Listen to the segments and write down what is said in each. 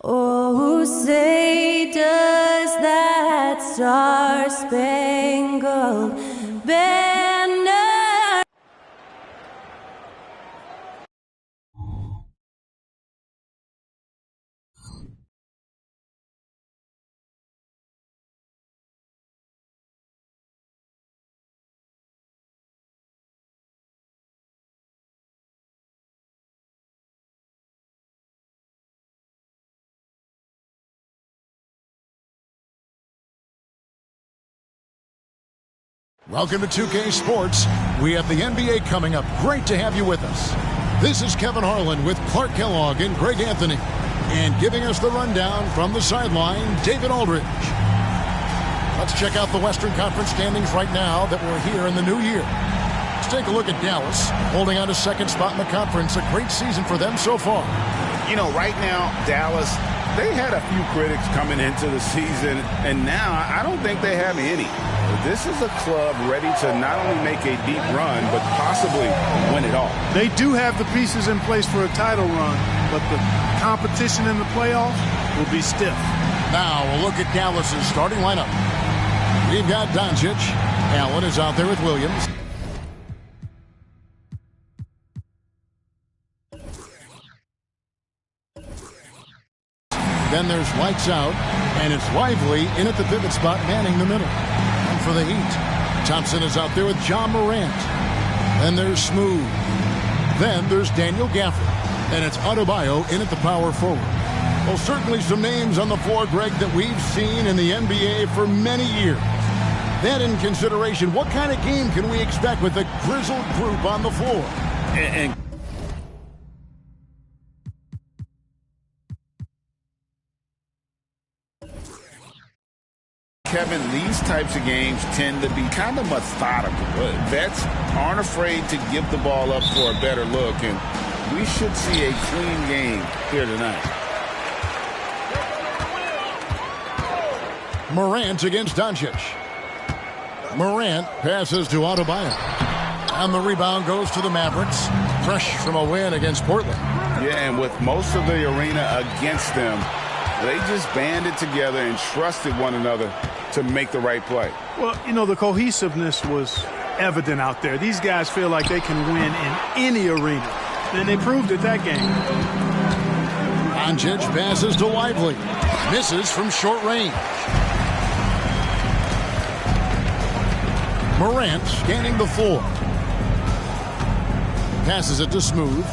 Oh, say does that star-spangled banner Welcome to 2K Sports. We have the NBA coming up. Great to have you with us. This is Kevin Harlan with Clark Kellogg and Greg Anthony. And giving us the rundown from the sideline, David Aldridge. Let's check out the Western Conference standings right now that we're here in the new year. Let's take a look at Dallas, holding on to second spot in the conference. A great season for them so far. You know, right now, Dallas, they had a few critics coming into the season, and now I don't think they have any. This is a club ready to not only make a deep run, but possibly win it all. They do have the pieces in place for a title run, but the competition in the playoffs will be stiff. Now we'll look at Dallas's starting lineup. We've got Doncic. Allen is out there with Williams. Then there's Lights Out, and it's Lively in at the pivot spot, manning the middle. And for the Heat, Thompson is out there with John Morant. Then there's Smooth. Then there's Daniel Gafford, and it's Adebayo in at the power forward. Well, certainly some names on the floor, Greg, that we've seen in the NBA for many years. That in consideration, what kind of game can we expect with a grizzled group on the floor? Kevin, these types of games tend to be kind of methodical. Vets aren't afraid to give the ball up for a better look, and we should see a clean game here tonight. Morant against Doncic. Morant passes to Adebayo. And the rebound goes to the Mavericks. Fresh from a win against Portland. Yeah, and with most of the arena against them, they just banded together and trusted one another to make the right play. Well, you know, the cohesiveness was evident out there. These guys feel like they can win in any arena. And they proved it that game. Doncic passes to Lively. Misses from short range. Morant scanning the floor. Passes it to Smooth.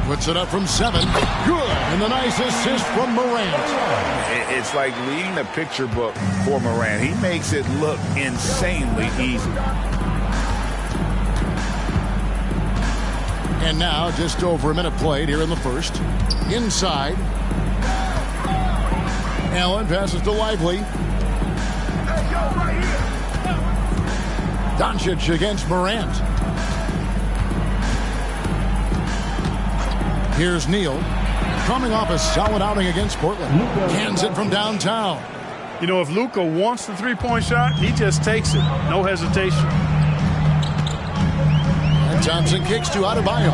Puts it up from 7. Good. And the nice assist from Morant. It's like reading a picture book for Morant. He makes it look insanely easy. And now just over a minute played here in the first. Inside. Allen passes to Lively. Doncic against Morant. Here's Neal, coming off a solid outing against Portland. Cans it from downtown. You know, if Luka wants the three-point shot, he just takes it. No hesitation. And Thompson kicks to Adebayo.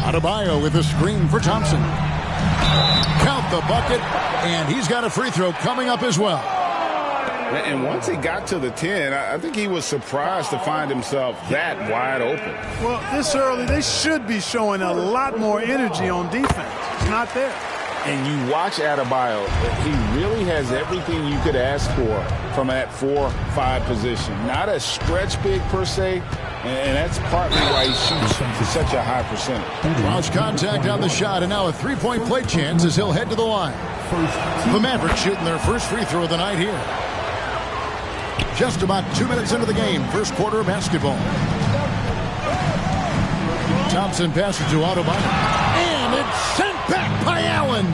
Adebayo with a screen for Thompson. Count the bucket, and he's got a free throw coming up as well. And once he got to the 10, I think he was surprised to find himself that wide open. Well, this early, they should be showing a lot more energy on defense. It's not there. And you watch Adebayo, he really has everything you could ask for from that 4-5 position. Not a stretch big per se, and that's partly why he shoots to such a high percentage. Cross contact on the shot, and now a three-point play chance as he'll head to the line. The Mavericks shooting their first free throw of the night here. Just about 2 minutes into the game, first quarter of basketball. Thompson passes to Adebayo, and it's sent back by Allen.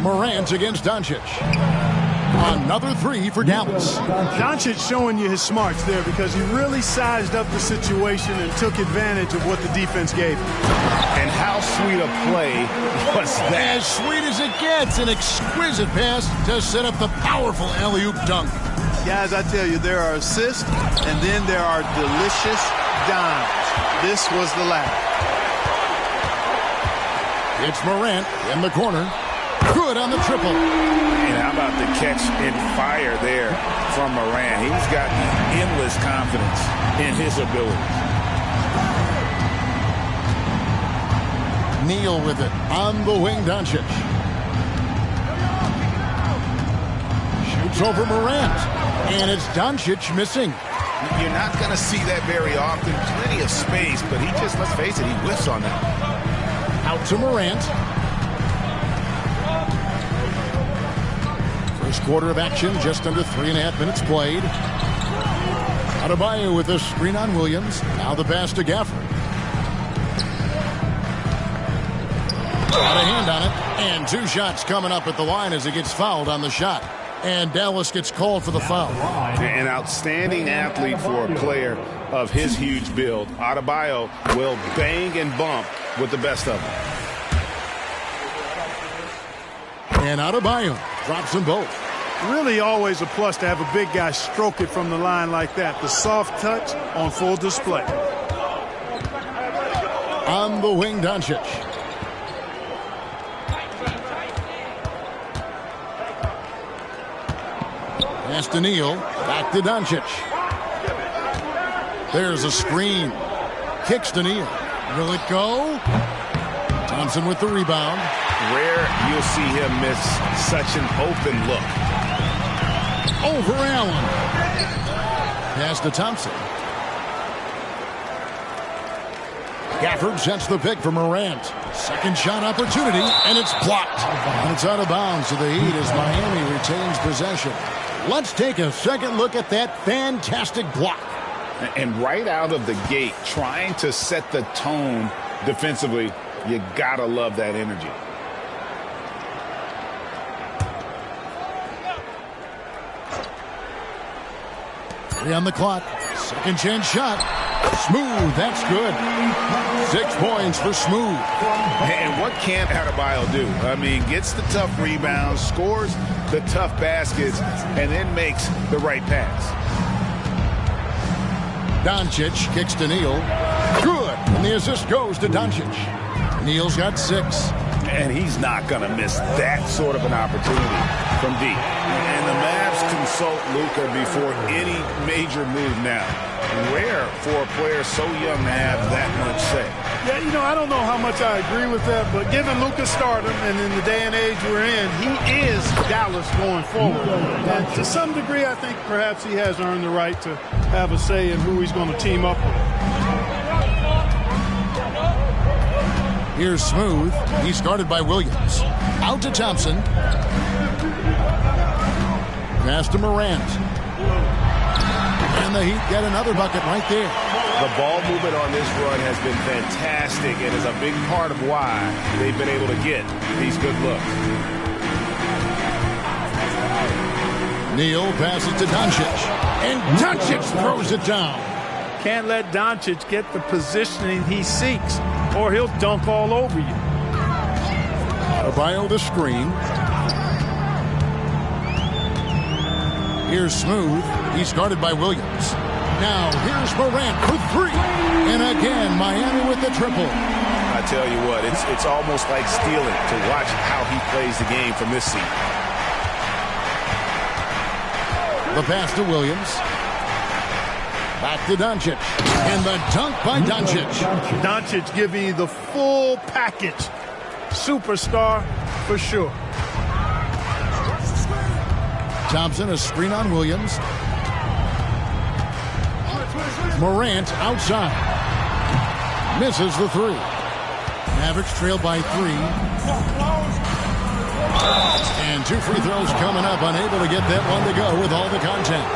Morant against Doncic. Another three for Dallas. Doncic showing you his smarts there because he really sized up the situation and took advantage of what the defense gave him. And how sweet a play was that? As sweet as it gets, an exquisite pass to set up the powerful alley-oop dunk. Guys, I tell you, there are assists, and then there are delicious dimes. This was the latter. It's Morant in the corner. Good on the triple. And how about the catch and fire there from Morant? He's got endless confidence in his abilities. Neal with it on the wing. Doncic shoots over Morant, and it's Doncic missing. You're not going to see that very often. Plenty of space, but he just, let's face it, he whiffs on that. Out to Morant. First quarter of action, just under 3.5 minutes played. Adebayo with a screen on Williams. Now the pass to Gafford. Got a hand on it, and 2 shots coming up at the line as he gets fouled on the shot. And Dallas gets called for the foul. An outstanding athlete for a player of his huge build. Adebayo will bang and bump with the best of them. And Adebayo drops them both. Really always a plus to have a big guy stroke it from the line like that. The soft touch on full display. On the wing, Doncic. Pass to Neal. Back to Doncic. There's a screen. Kicks to Neal. Will it go? Thompson with the rebound. Rare you'll see him miss such an open look. Over Allen. Pass to Thompson. Gafford sets the pick for Morant. Second shot opportunity, and it's blocked. And it's out of bounds to the Heat as Miami retains possession. Let's take a second look at that fantastic block. And right out of the gate, trying to set the tone defensively, you gotta love that energy. Three on the clock. Second chance shot. Smooth. That's good. 6 points for Smooth. And what can't Adebayo do? I mean, gets the tough rebounds, scores the tough baskets, and then makes the right pass. Doncic kicks to Neal. Good. And the assist goes to Doncic. Neal's got 6. And he's not going to miss that sort of an opportunity from deep. And the Mavs consult Luka before any major move now. Rare for a player so young to have that much say. Yeah, you know, I don't know how much I agree with that, but given Luka's stardom and in the day and age we're in, he is Dallas going forward. And to some degree, I think perhaps he has earned the right to have a say in who he's going to team up with. Here's Smooth. He's guarded by Williams. Out to Thompson. Pass to Morant. And the Heat get another bucket right there. The ball movement on this run has been fantastic and is a big part of why they've been able to get these good looks. Neal passes to Doncic. And Doncic throws it down. Can't let Doncic get the positioning he seeks, or he'll dunk all over you. Adebayo the screen. Here's Smooth. He's guarded by Williams. Now here's Morant for 3. And again, Miami with the triple. tell you what, it's almost like stealing to watch how he plays the game from this seat. The pass to Williams. Back to Doncic. And the dunk by Doncic. Doncic giving you the full package. Superstar for sure. Thompson, a screen on Williams. Morant outside. Misses the three. Mavericks trail by 3. And 2 free throws coming up. Unable to get that one to go with all the contact.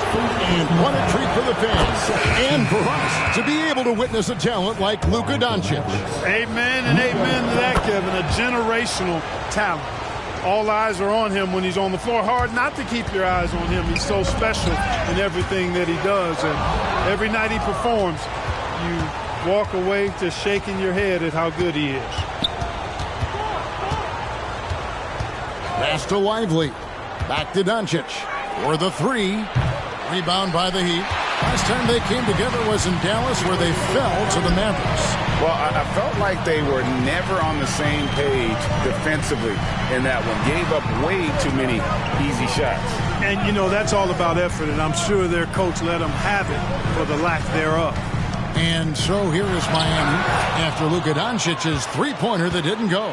And what a treat for the fans. And for us to be able to witness a talent like Luka Doncic. Amen and amen to that, Kevin. A generational talent. All eyes are on him when he's on the floor. Hard not to keep your eyes on him. He's so special in everything that he does. And every night he performs, you walk away just shaking your head at how good he is. Pass to Lively. Back to Doncic. For the 3. Rebound by the Heat. Last time they came together was in Dallas, where they fell to the Mavericks. Well, I felt like they were never on the same page defensively in that one. Gave up way too many easy shots. And, you know, that's all about effort, and I'm sure their coach let them have it for the lack thereof. And so here is Miami after Luka Doncic's three-pointer that didn't go.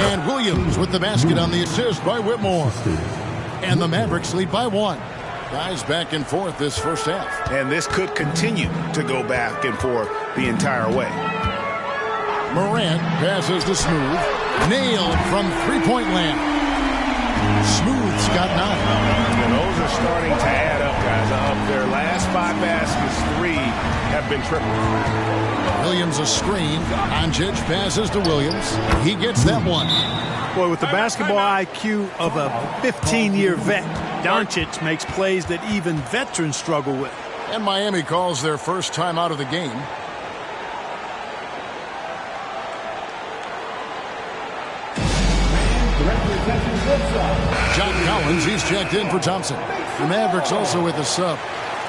And Williams with the basket on the assist by Whitmore. And the Mavericks lead by 1. Guys back and forth this first half. And this could continue to go back and forth the entire way. Morant passes to Smooth. Nailed from three-point land. Smooth's got 9. And those are starting to add up, guys. Of their last 5 baskets, 3 have been triple. Williams a screen. Doncic passes to Williams. He gets that one. Boy, with the basketball IQ of a 15-year vet, Doncic makes plays that even veterans struggle with. And Miami calls their first time out of the game. John Collins, he's checked in for Thompson. The Mavericks also with a sub.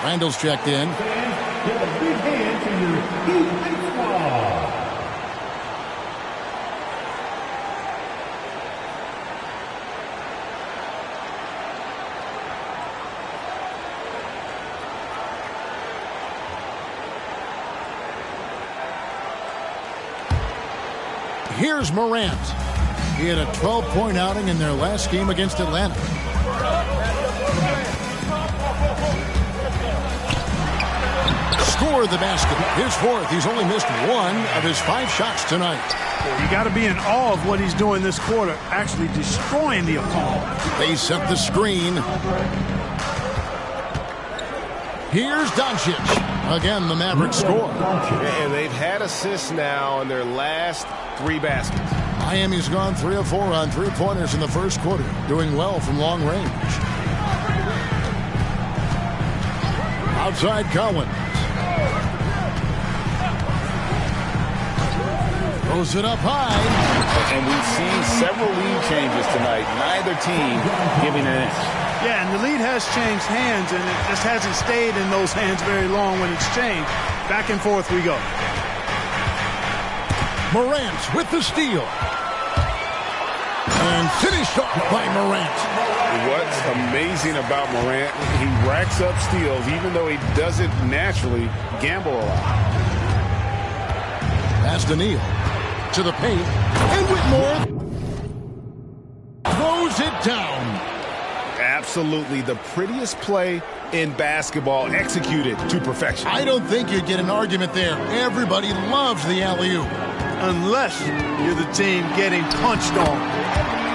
Randall's checked in. Here's Morant. He had a 12-point outing in their last game against Atlanta. Scored the basket. His 4th. He's only missed 1 of his 5 shots tonight. Well, you got to be in awe of what he's doing this quarter, actually destroying the opponent. They set the screen. Here's Doncic. Again, the Mavericks score. And they've had assists now in their last 3 baskets. Miami's gone 3 of 4 on 3-pointers in the first quarter, doing well from long range. Outside Collins. Throws it up high. And we've seen several lead changes tonight. Neither team giving an inch. Yeah, and the lead has changed hands, and it just hasn't stayed in those hands very long when it's changed. Back and forth we go. Morant with the steal. And finished off by Morant. What's amazing about Morant, he racks up steals even though he doesn't naturally gamble a lot. Pass to Neal. To the paint. And Whitmore throws it down. Absolutely the prettiest play in basketball, executed to perfection. I don't think you'd get an argument there. Everybody loves the alley-oop. Unless you're the team getting punched on.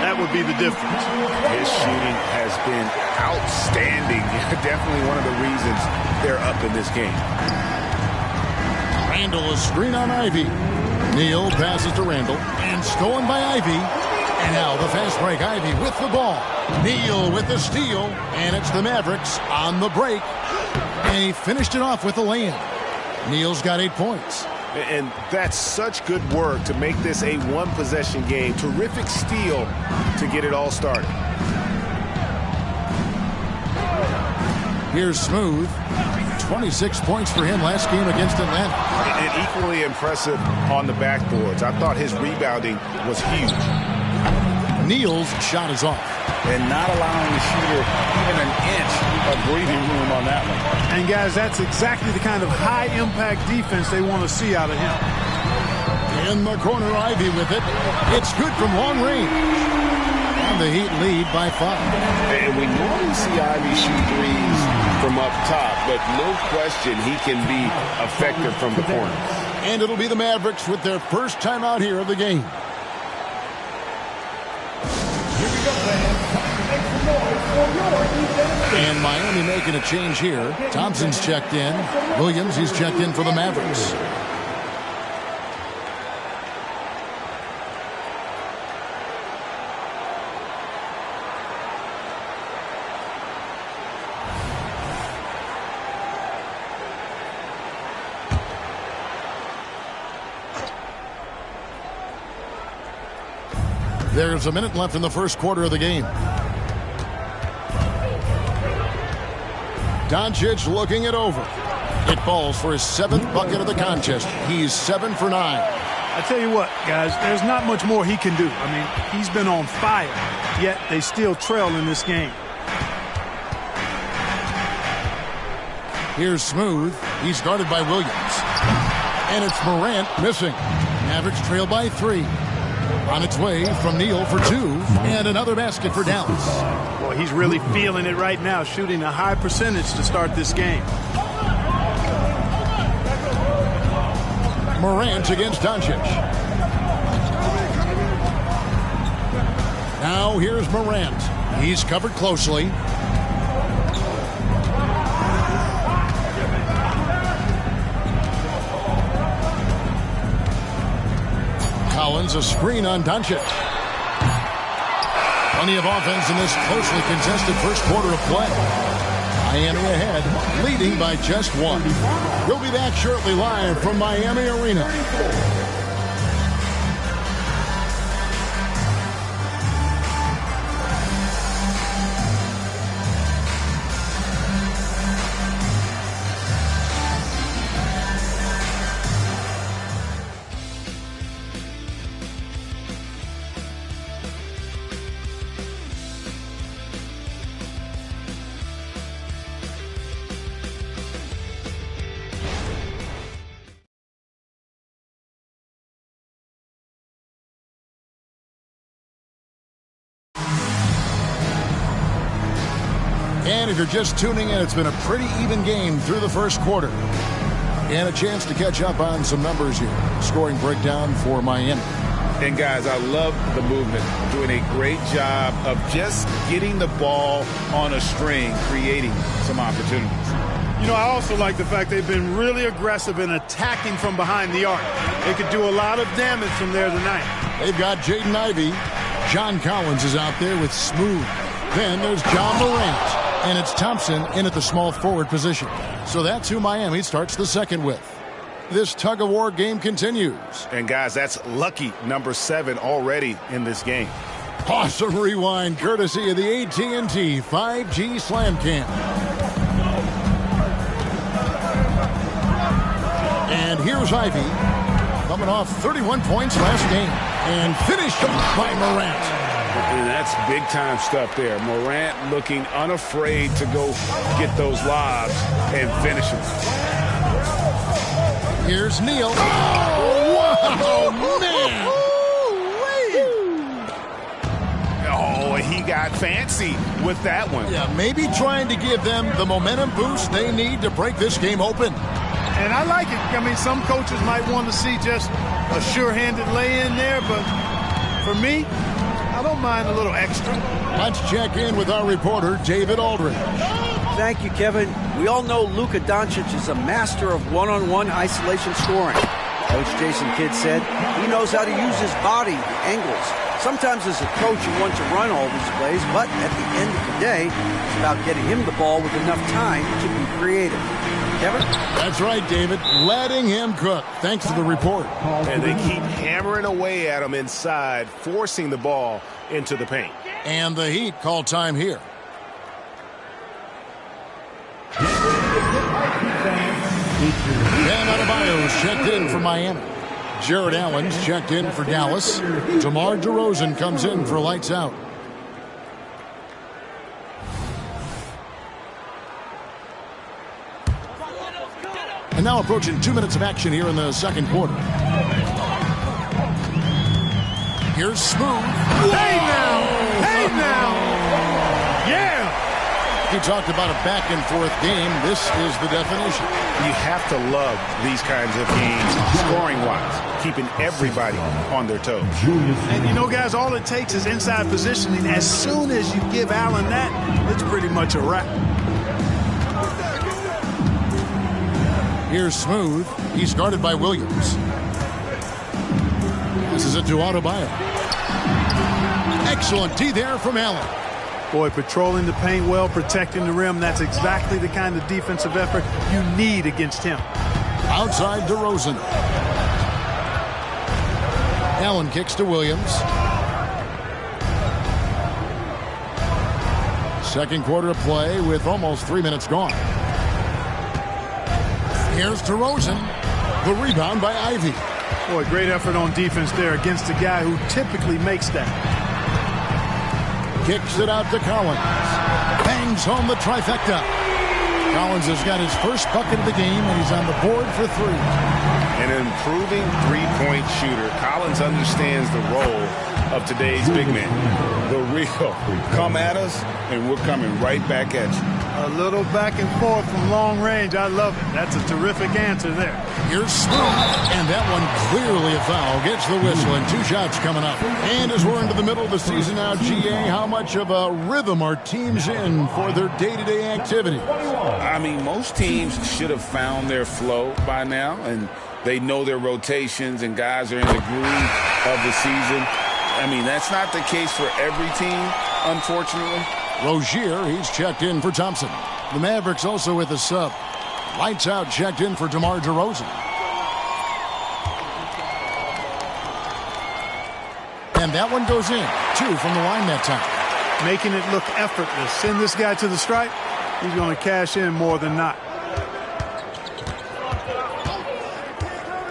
That would be the difference. His shooting has been outstanding. Definitely one of the reasons they're up in this game. Randall a screen on Ivy. Neal passes to Randall. And stolen by Ivy. And now the fast break. Ivy with the ball. Neal with the steal. And it's the Mavericks on the break. And he finished it off with a lay-in. Neal's got 8 points. And that's such good work to make this a one-possession game. Terrific steal to get it all started. Here's Smooth. 26 points for him last game against Atlanta. And equally impressive on the backboards. I thought his rebounding was huge. Neal's shot is off. And not allowing the shooter even an inch of breathing room on that one. And, guys, that's exactly the kind of high-impact defense they want to see out of him. In the corner, Ivy with it. It's good from long range. And the Heat lead by 5. And we normally see Ivy shoot threes from up top, but no question he can be effective from the corner. And it'll be the Mavericks with their first time out here of the game. And Miami making a change here. Thompson's checked in. Williams, he's checked in for the Mavericks. There's a minute left in the first quarter of the game. Doncic looking it over. It falls for his 7th bucket of the contest. He's 7 for 9. I tell you what, guys, there's not much more he can do. I mean, he's been on fire, yet they still trail in this game. Here's Smooth. He's guarded by Williams. And it's Morant missing. Mavericks trail by 3. On its way from Neal for 2, and another basket for Dallas. Boy, he's really feeling it right now, shooting a high percentage to start this game. Morant against Doncic. Now here's Morant. He's covered closely. Collins, a screen on Doncic. Plenty of offense in this closely contested first quarter of play. Miami ahead, leading by just 1. We'll be back shortly live from Miami Arena. And if you're just tuning in, it's been a pretty even game through the first quarter. And a chance to catch up on some numbers here. Scoring breakdown for Miami. And, guys, I love the movement. Doing a great job of just getting the ball on a string, creating some opportunities. You know, I also like the fact they've been really aggressive in attacking from behind the arc. They could do a lot of damage from there tonight. They've got Jaden Ivey. John Collins is out there with Smooth. Then there's John Morant. And it's Thompson in at the small forward position. So that's who Miami starts the second with. This tug-of-war game continues. And, guys, that's lucky number 7 already in this game. Awesome rewind courtesy of the AT&T 5G Slam Cam. And here's Ivey coming off 31 points last game and finished off by Morant. And that's big-time stuff there. Morant looking unafraid to go get those lobs and finish them. Here's Neal. Oh, wow, man. Oh, he got fancy with that one. Yeah, maybe trying to give them the momentum boost they need to break this game open. And I like it. I mean, some coaches might want to see just a sure-handed lay-in there, but for me, I don't mind a little extra. Let's check in with our reporter, David Aldridge. Thank you, Kevin. We all know Luka Doncic is a master of one-on-one isolation scoring. Coach Jason Kidd said he knows how to use his body, the angles. Sometimes as a coach you want to run all these plays, but at the end of the day, it's about getting him the ball with enough time to be creative. Kevin? That's right, David. Letting him cook. Thanks to the report. And they keep hammering away at him inside, forcing the ball into the paint. And the Heat call time here. Bam Adebayo's checked in for Miami. Jared Allen's checked in for Dallas. DeMar DeRozan comes in for lights out. And now approaching 2 minutes of action here in the second quarter. Here's Smooth. Hey now! Hey now! Yeah! He talked about a back-and-forth game. This is the definition. You have to love these kinds of games, scoring-wise, keeping everybody on their toes. And you know, guys, all it takes is inside positioning. As soon as you give Allen that, it's pretty much a wrap. Here's Smooth. He's guarded by Williams. This is it to Adebayo. Excellent D there from Allen. Boy, patrolling the paint well, protecting the rim. That's exactly the kind of defensive effort you need against him. Outside DeRozan. Allen kicks to Williams. Second quarter of play with almost 3 minutes gone. Here's DeRozan. The rebound by Ivy. Boy, great effort on defense there against a guy who typically makes that. Kicks it out to Collins. Bangs home the trifecta. Collins has got his first bucket of the game, and he's on the board for three. An improving three-point shooter. Collins understands the role of today's big man. The real. Come at us, and we're coming right back at you. A little back and forth from long range. I love it. That's a terrific answer there. Here's Smooth, and that one clearly a foul. Gets the whistle, and 2 shots coming up. And as we're into the middle of the season now, GA, how much of a rhythm are teams in for their day-to-day activity? I mean, most teams should have found their flow by now, and they know their rotations, and guys are in the groove of the season. I mean, that's not the case for every team, unfortunately. Rozier, he's checked in for Thompson. The Mavericks also with a sub. Lights out, checked in for DeMar DeRozan. And that one goes in. 2 from the line that time. Making it look effortless. Send this guy to the stripe. He's going to cash in more than not.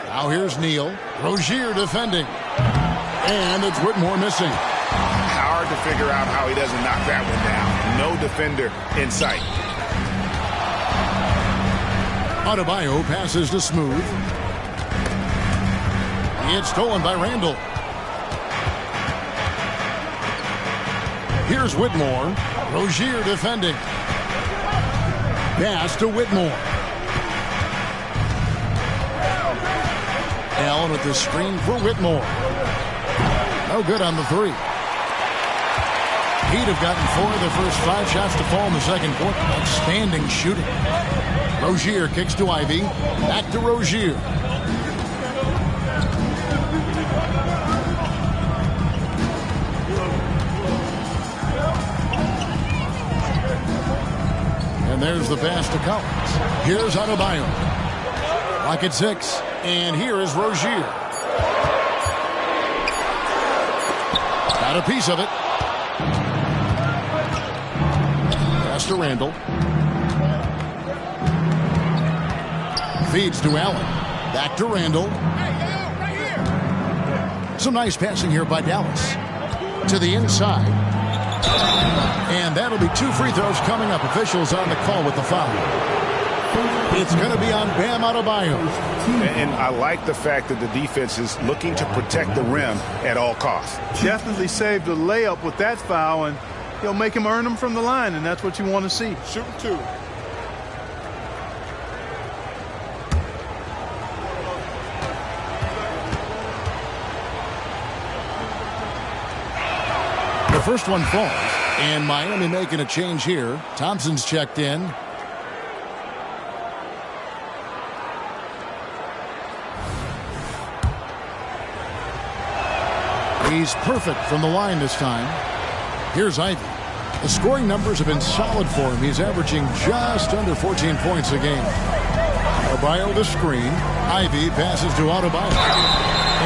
Now here's Neal. Rozier defending. And it's Whitmore missing. Hard to figure out how he doesn't knock that one down. No defender in sight. Adebayo passes to Smooth. It's stolen by Randall. Here's Whitmore. Rozier defending. Pass to Whitmore. Allen with the screen for Whitmore. No good on the three. He'd have gotten 4 of the first 5 shots to fall in the second quarter. Outstanding shooting. Rozier kicks to Ivy. Back to Rozier. And there's the pass to Collins. Here's Adebayo. Lock at 6. And here is Rozier. Got a piece of it. Pass to Randall. Feeds to Allen. Back to Randall. Some nice passing here by Dallas. To the inside. And that'll be 2 free throws coming up. Officials on the call with the foul. It's going to be on Bam Adebayo. And I like the fact that the defense is looking to protect the rim at all costs. Definitely saved a layup with that foul, and he'll make him earn them from the line, and that's what you want to see. Shoot 2. The first one falls, and Miami making a change here. Thompson's checked in. He's perfect from the line this time. Here's Ivy. The scoring numbers have been solid for him. He's averaging just under 14 points a game. Adebayo the screen. Ivy passes to Adebayo.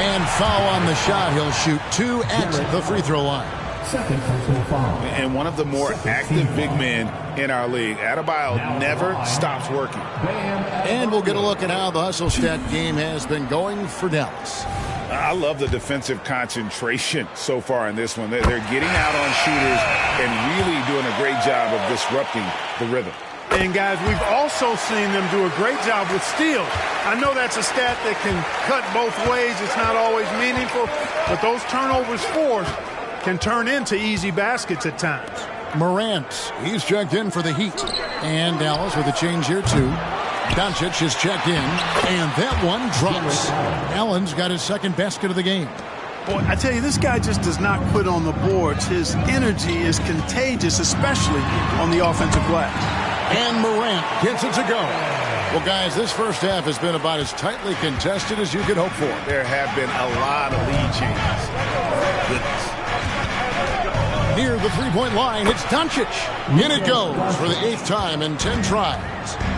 And foul on the shot. He'll shoot 2 at the free throw line. Second personal foul. And one of the more active big men in our league. Adebayo never stops working. And we'll get a look at how the hustle stat game has been going for Dallas. I love the defensive concentration so far in this one. They're getting out on shooters and really doing a great job of disrupting the rhythm. And, guys, we've also seen them do a great job with steals. I know that's a stat that can cut both ways. It's not always meaningful, but those turnovers forced can turn into easy baskets at times. Morant, he's checked in for the Heat. And Dallas with a change here, too. Doncic is checked in, and that one drops. Allen's got his second basket of the game. Boy, I tell you, this guy just does not quit on the boards. His energy is contagious, especially on the offensive glass. And Morant gets it to go. Well, guys, this first half has been about as tightly contested as you could hope for. There have been a lot of lead changes. Goodness. Near the three-point line, it's Doncic. In it goes for the 8th time in 10 tries.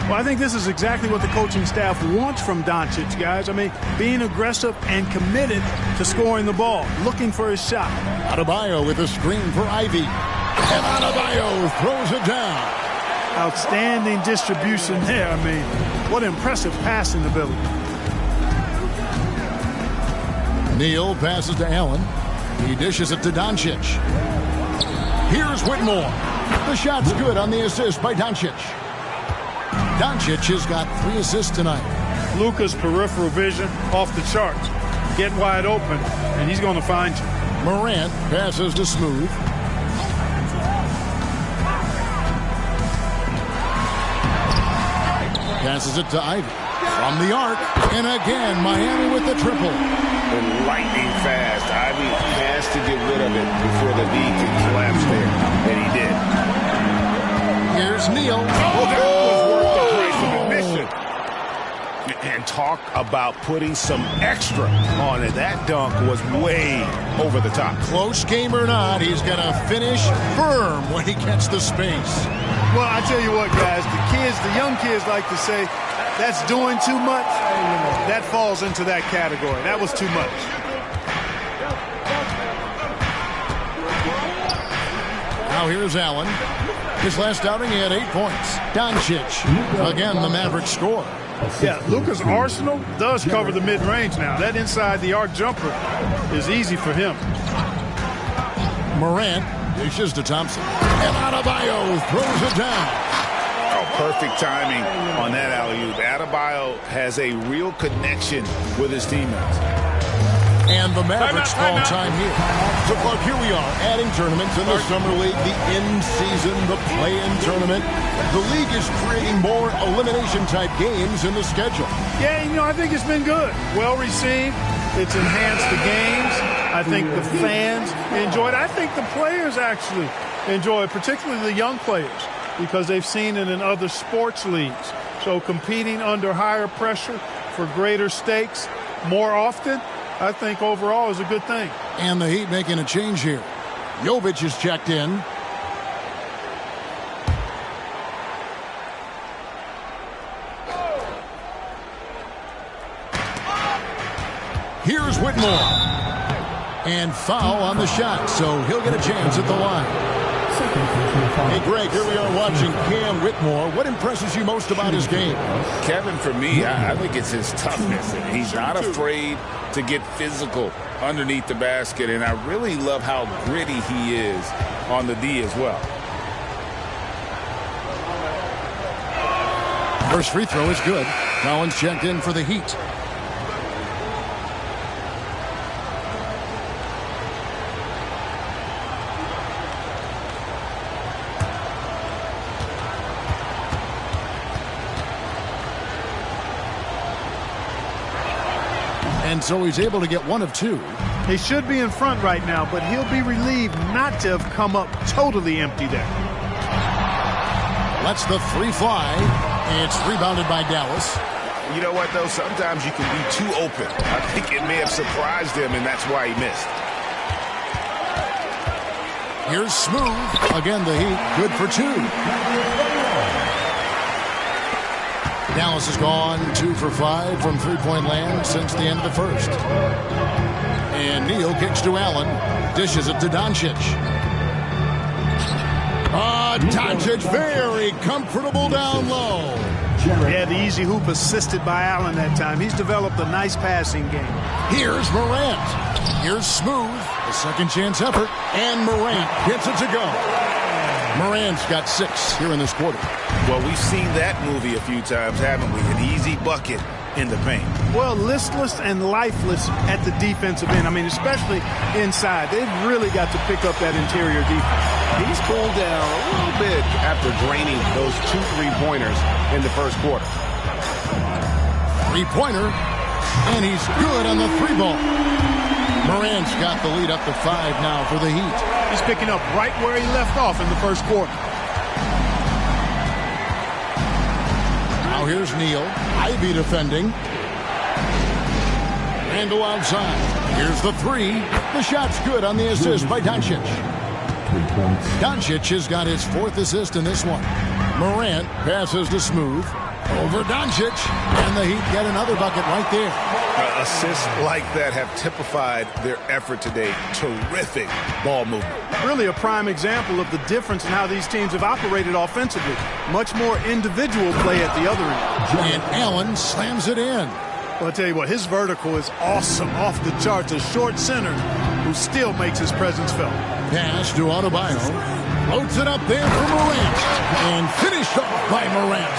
Well, I think this is exactly what the coaching staff wants from Doncic, guys. I mean, being aggressive and committed to scoring the ball, looking for his shot. Adebayo with a screen for Ivy. And Adebayo throws it down. Outstanding distribution there. I mean, what impressive passing ability. Neal passes to Allen. He dishes it to Doncic. Here's Whitmore. The shot's good on the assist by Doncic. Doncic has got 3 assists tonight. Luka's peripheral vision off the charts. Get wide open, and he's going to find you. Morant passes to Smooth. Passes it to Ivy. From the arc. And again, Miami with the triple. Lightning fast. Ivy has to get rid of it before the D can collapse there. And he did. Here's Neal. Oh, that was worth the price of admission. And talk about putting some extra on it. That dunk was way over the top. Close game or not, he's going to finish firm when he gets the space. Well, I tell you what, guys, the young kids like to say, that's doing too much. That falls into that category. That was too much. Now here's Allen. His last outing, he had 8 points. Doncic, again, the Maverick score. Yeah, Luka's arsenal does cover the mid-range now. That inside the arc jumper is easy for him. Morant dishes to Thompson. And Adebayo throws it down. Oh, perfect timing on that alley-oop. Adebayo has a real connection with his teammates. And the Mavericks call time here. So, Clark, here we are, adding tournaments in the Summer League, the in-season, the play-in tournament. The league is creating more elimination-type games in the schedule. Yeah, I think it's been good. Well-received. It's enhanced the games. I think the fans enjoy it. I think the players actually enjoy it, particularly the young players, because they've seen it in other sports leagues. So competing under higher pressure for greater stakes more often, I think overall is a good thing. And the Heat making a change here. Jovic is checked in. Here's Whitmore. And foul on the shot, so he'll get a chance at the line. Hey, Greg, here we are watching Cam Whitmore. What impresses you most about his game? Kevin, for me, I think it's his toughness. He's not afraid to get physical underneath the basket, and I really love how gritty he is on the D as well. First free throw is good. Collins checked in for the Heat. And so he's able to get 1 of 2. He should be in front right now, but he'll be relieved not to have come up totally empty there. Lets the 3 fly. It's rebounded by Dallas. You know what, though? Sometimes you can be too open. I think it may have surprised him, and that's why he missed. Here's Smooth. Again, the Heat good for 2. Dallas has gone 2 for 5 from three-point land since the end of the first. And Neal kicks to Allen. Dishes it to Doncic. Doncic very comfortable down low. Yeah, the easy hoop assisted by Allen that time. He's developed a nice passing game. Here's Morant. Here's Smooth. A second chance effort. And Morant gets it to go. Morant's got 6 here in this quarter. Well, we've seen that movie a few times, haven't we? An easy bucket in the paint. Well, listless and lifeless at the defensive end. I mean, especially inside. They've really got to pick up that interior defense. He's cooled down a little bit after draining those 2 3-pointers in the first quarter. Three-pointer. And he's good on the 3-ball. Morant's got the lead up to 5 now for the Heat. He's picking up right where he left off in the first quarter. Now here's Neal. Ivy defending. Randle outside. Here's the 3. The shot's good on the assist by Doncic. Doncic has got his 4th assist in this one. Morant passes to Smooth. Over Doncic. And the Heat get another bucket right there. Assists like that have typified their effort today. Terrific ball movement. Really a prime example of the difference in how these teams have operated offensively. Much more individual play at the other end. And Allen slams it in. Well, I'll tell you what, his vertical is awesome, off the charts. A short center who still makes his presence felt. Pass to Adebayo. Loads it up there for Morant. And finished off by Morant.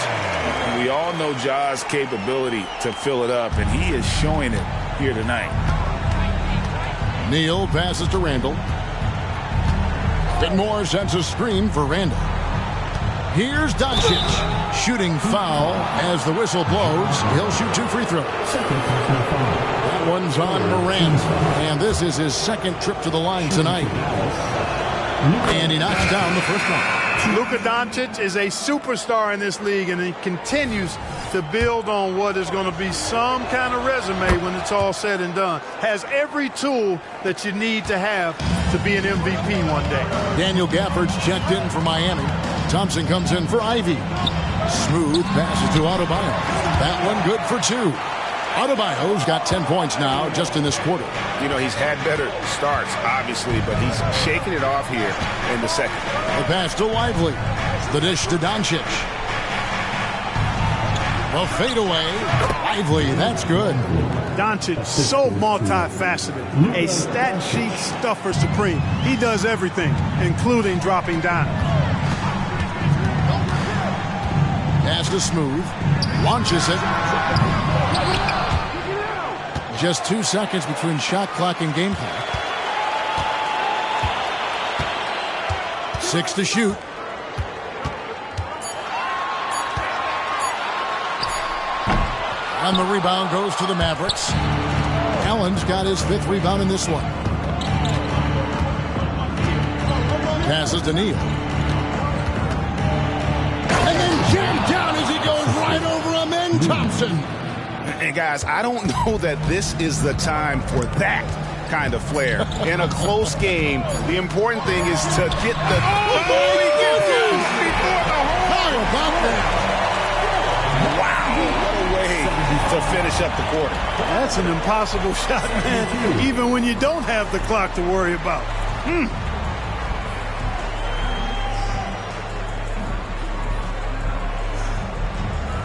We all know Ja's capability to fill it up, and he is showing it here tonight. Neal passes to Randle. Moore sends a screen for Randle. Here's Doncic. Shooting foul as the whistle blows. He'll shoot 2 free throws. That one's on Morant. And this is his 2nd trip to the line tonight. And he knocks down the first one. Luka Doncic is a superstar in this league, and he continues to build on what is going to be some kind of resume when it's all said and done. Has every tool that you need to have to be an MVP one day. Daniel Gafford's checked in for Miami. Thompson comes in for Ivy. Smooth passes to Adebayo. That one good for 2. Adebayo's got 10 points now just in this quarter. You know, he's had better starts, obviously, but he's shaking it off here in the second. The pass to Lively. The dish to Doncic. The fadeaway. Lively, that's good. Doncic, so multifaceted. A stat sheet stuffer supreme. He does everything, including dropping down. Pass to Smooth. Launches it. Just 2 seconds between shot clock and game clock. 6 to shoot. And the rebound goes to the Mavericks. Allen's got his 5th rebound in this one. Passes to Neal. And then jammed down as he goes right over him and Thompson. And guys, I don't know that this is the time for that kind of flair. In a close game, the important thing is to get the... Wow, what a way to finish up the quarter. That's an impossible shot, man, even when you don't have the clock to worry about.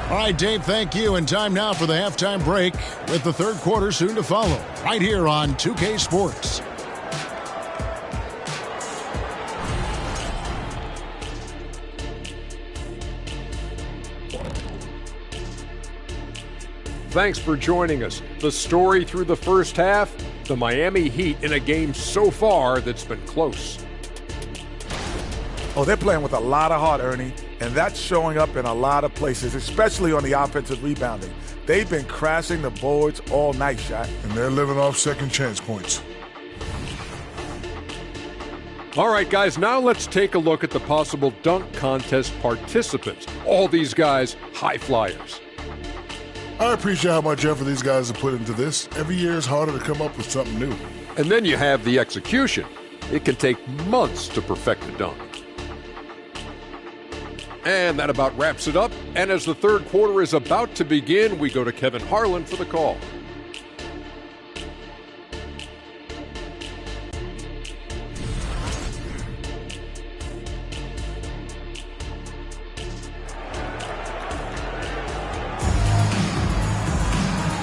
All right, Dave, thank you. And time now for the halftime break with the 3rd quarter soon to follow right here on 2K Sports. Thanks for joining us. The story through the first half, the Miami Heat in a game so far that's been close. Oh, they're playing with a lot of heart, Ernie, and that's showing up in a lot of places, especially on the offensive rebounding. They've been crashing the boards all night, Shaq. And they're living off second chance points. All right, guys, now let's take a look at the possible dunk contest participants. All these guys, high flyers. I appreciate how much effort these guys have put into this. Every year it's harder to come up with something new. And then you have the execution. It can take months to perfect the dunk. And that about wraps it up. And as the third quarter is about to begin, we go to Kevin Harlan for the call.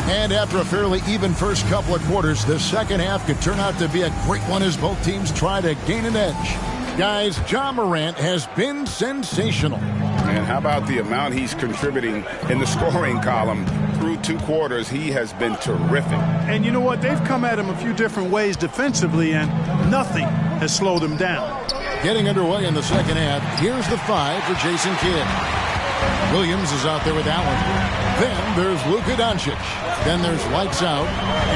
And after a fairly even first couple of quarters, the second half could turn out to be a great one as both teams try to gain an edge. Guys, Ja Morant has been sensational. And how about the amount he's contributing in the scoring column? Through 2 quarters, he has been terrific. And you know what? They've come at him a few different ways defensively, and nothing has slowed him down. Getting underway in the second half, here's the 5 for Jason Kidd. Williams is out there with Allen. Then there's Luka Doncic. Then there's lights out,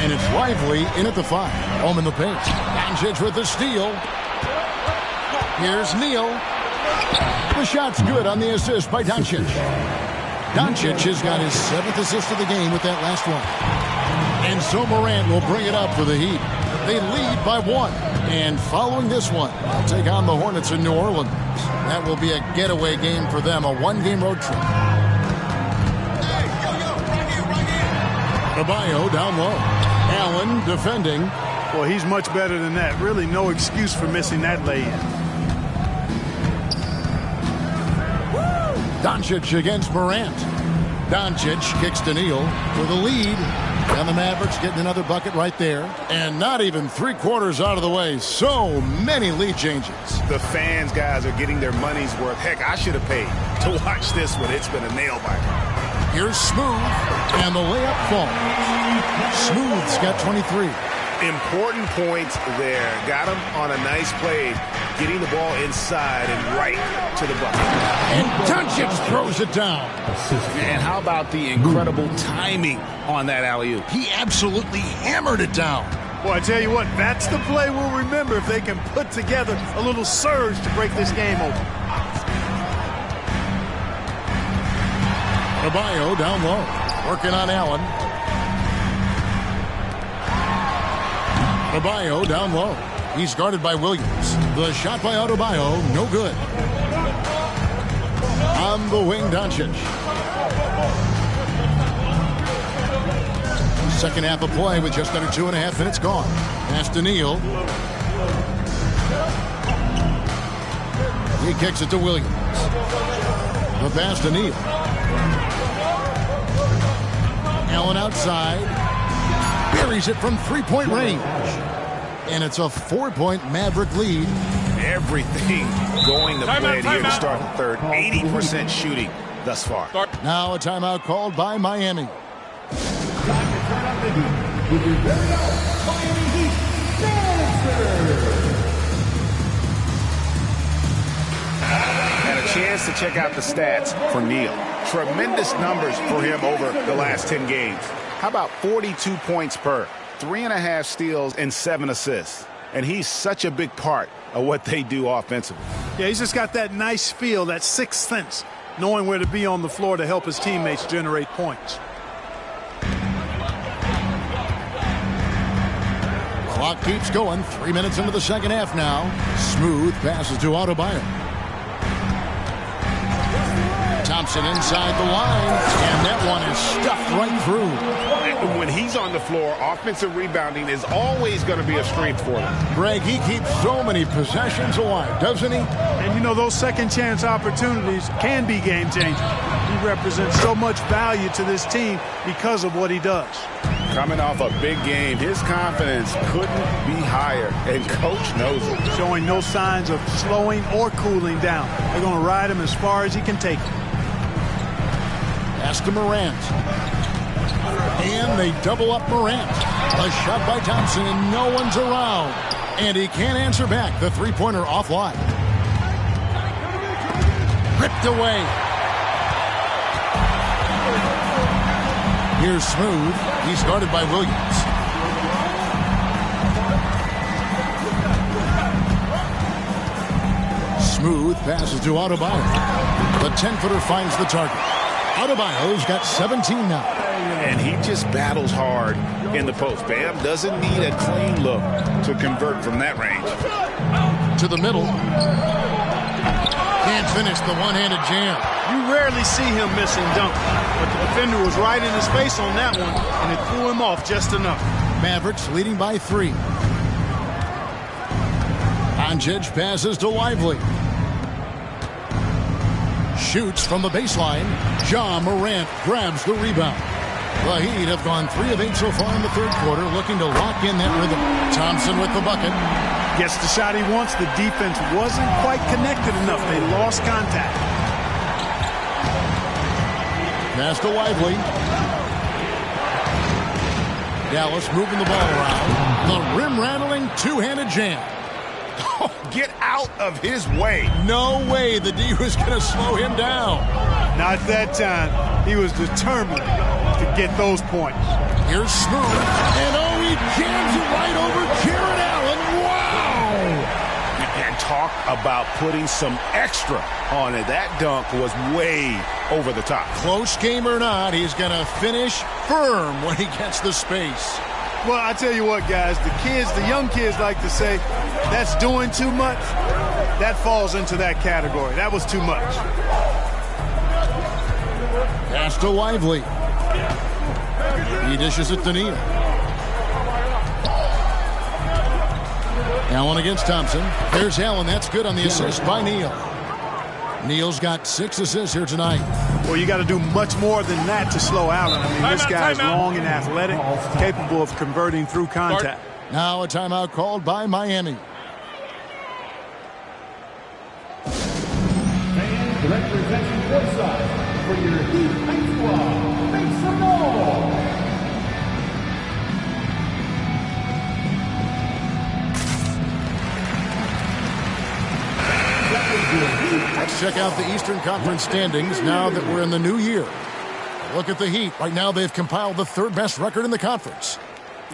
and it's Lively in at the 5. Home in the paint. Doncic with the steal. Here's Neal. The shot's good on the assist by Doncic. Doncic has got his 7th assist of the game with that last one. And so Morant will bring it up for the Heat. They lead by 1. And following this one, they'll take on the Hornets in New Orleans. That will be a getaway game for them, a 1-game road trip. Adebayo down low. Allen defending. Well, he's much better than that. Really no excuse for missing that lay-in. Doncic against Morant. Doncic kicks to Neal for the lead. And the Mavericks getting another bucket right there. And not even 3 quarters out of the way. So many lead changes. The fans, guys, are getting their money's worth. Heck, I should have paid to watch this one. It's been a nail-biter. Here's Smooth. And the layup falls. Smooth's got 23. Important points there. Got him on a nice play, getting the ball inside and right to the bucket. And Doncic throws it down. And how about the incredible timing on that alley-oop? He absolutely hammered it down. Well, I tell you what, that's the play we'll remember if they can put together a little surge to break this game open. Adebayo down low, working on Allen. Adebayo down low. He's guarded by Williams. The shot by Adebayo, no good. On the wing, Doncic. Second half of play with just under 2.5 minutes gone. Pass to Neal. He kicks it to Williams. The pass to Neal. Allen outside. Buries it from 3-point range. And it's a 4-point Maverick lead. Everything going to plan here to start the third. 80% shooting thus far. Now a timeout called by Miami. And a chance to check out the stats for Neal. Tremendous numbers for him over the last 10 games. How about 42 points per, 3.5 steals, and 7 assists? And he's such a big part of what they do offensively. Yeah, he's just got that nice feel, that sixth sense, knowing where to be on the floor to help his teammates generate points. Clock keeps going. 3 minutes into the second half now. Smooth passes to Adebayo. Thompson inside the line, and that one is stuffed right through. When he's on the floor, offensive rebounding is always going to be a strength for them. Greg, he keeps so many possessions alive, doesn't he? And you know, those second chance opportunities can be game changers. He represents so much value to this team because of what he does. Coming off a big game, his confidence couldn't be higher, and coach knows it. Showing no signs of slowing or cooling down. They're going to ride him as far as he can take him. Pass to Morant. And they double up Morant. A shot by Thompson, and no one's around. And he can't answer back. The three-pointer offline. Ripped away. Here's Smooth. He's guarded by Williams. Smooth passes to Adebayo. The 10-footer finds the target. Adebayo's got 17 now. And he just battles hard in the post. Bam doesn't need a clean look to convert from that range. To the middle. Can't finish the one-handed jam. You rarely see him missing dunk, but the defender was right in his face on that one, and it threw him off just enough. Mavericks leading by 3. Doncic passes to Lively. Shoots from the baseline. Ja Morant grabs the rebound. The Heat have gone 3 of 8 so far in the third quarter, looking to lock in that rhythm. Thompson with the bucket. Gets the shot he wants. The defense wasn't quite connected enough. They lost contact. Pass to Lively. Dallas moving the ball around. The rim-rattling two-handed jam. Oh, get out of his way. No way the D was going to slow him down. Not that time. He was determined to get those points. Here's Smooth. And oh, he jams it right over Jared Allen. Wow! And talk about putting some extra on it. That dunk was way over the top. Close game or not, he's going to finish firm when he gets the space. Well, I tell you what, guys, the young kids like to say, that's doing too much. That falls into that category. That was too much. Pass to Lively. He dishes it to Neal. Allen against Thompson. There's Allen. That's good on the assist by Neal. Neal's got 6 assists here tonight. Well, you got to do much more than that to slow Allen. I mean, this guy's long and athletic, capable of converting through contact. Now a timeout called by Miami. And representing courtside for your Heat Ice Squad, make some noise! Let's check out the Eastern Conference standings now that we're in the new year. Look at the Heat. Right now they've compiled the 3rd best record in the conference.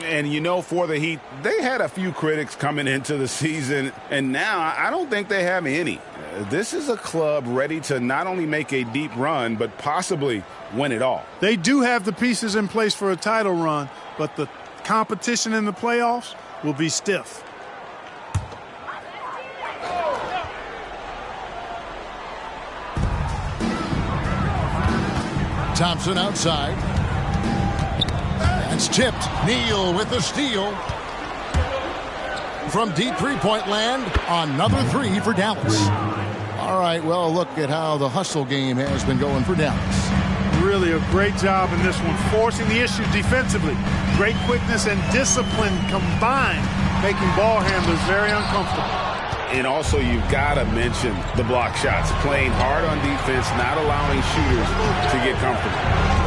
And, you know, for the Heat, they had a few critics coming into the season, and now I don't think they have any. This is a club ready to not only make a deep run, but possibly win it all. They do have the pieces in place for a title run, but the competition in the playoffs will be stiff. Thompson outside. That's tipped. Neal with the steal. From deep three-point land, another 3 for Dallas. All right, well, look at how the hustle game has been going for Dallas. Really a great job in this one, forcing the issue defensively. Great quickness and discipline combined, making ball handlers very uncomfortable. And also, you've got to mention the block shots. Playing hard on defense, not allowing shooters to get comfortable.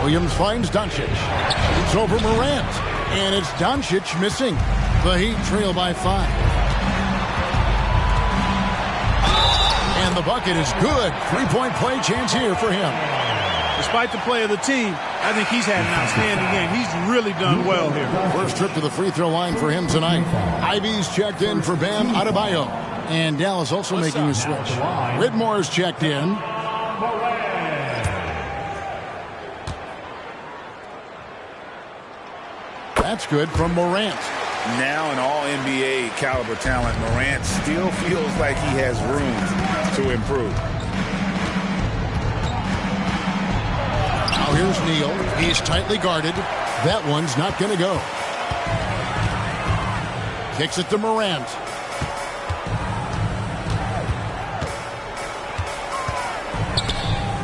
Williams finds Doncic. It's over Morant. And it's Doncic missing. The Heat trail by 5. And the bucket is good. 3-point play chance here for him. Despite the play of the team, I think he's had an outstanding game. He's really done well here. First trip to the free throw line for him tonight. Ivy's checked in for Bam Adebayo. And Dallas also making a switch. Whitmore's checked in. That's good from Morant. Now an all-NBA caliber talent, Morant still feels like he has room to improve. Now here's Neal. He's tightly guarded. That one's not going to go. Kicks it to Morant.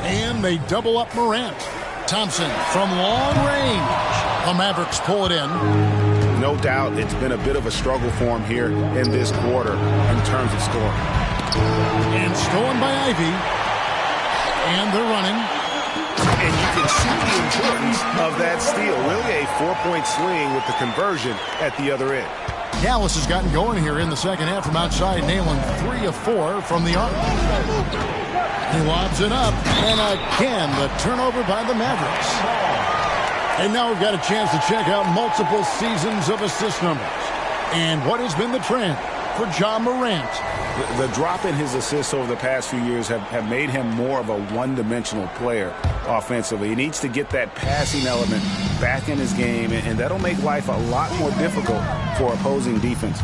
And they double up Morant. Thompson from long range. The Mavericks pull it in. No doubt it's been a bit of a struggle for him here in this quarter in terms of scoring. And stolen by Ivy. And they're running. And you can see the importance of that steal. Really a 4-point swing with the conversion at the other end. Dallas has gotten going here in the second half from outside, nailing 3 of 4 from the arc. He lobs it up, and again, the turnover by the Mavericks. And now we've got a chance to check out multiple seasons of assist numbers. And what has been the trend for Ja Morant? The drop in his assists over the past few years have made him more of a one-dimensional player offensively. He needs to get that passing element back in his game, and that'll make life a lot more difficult for opposing defense.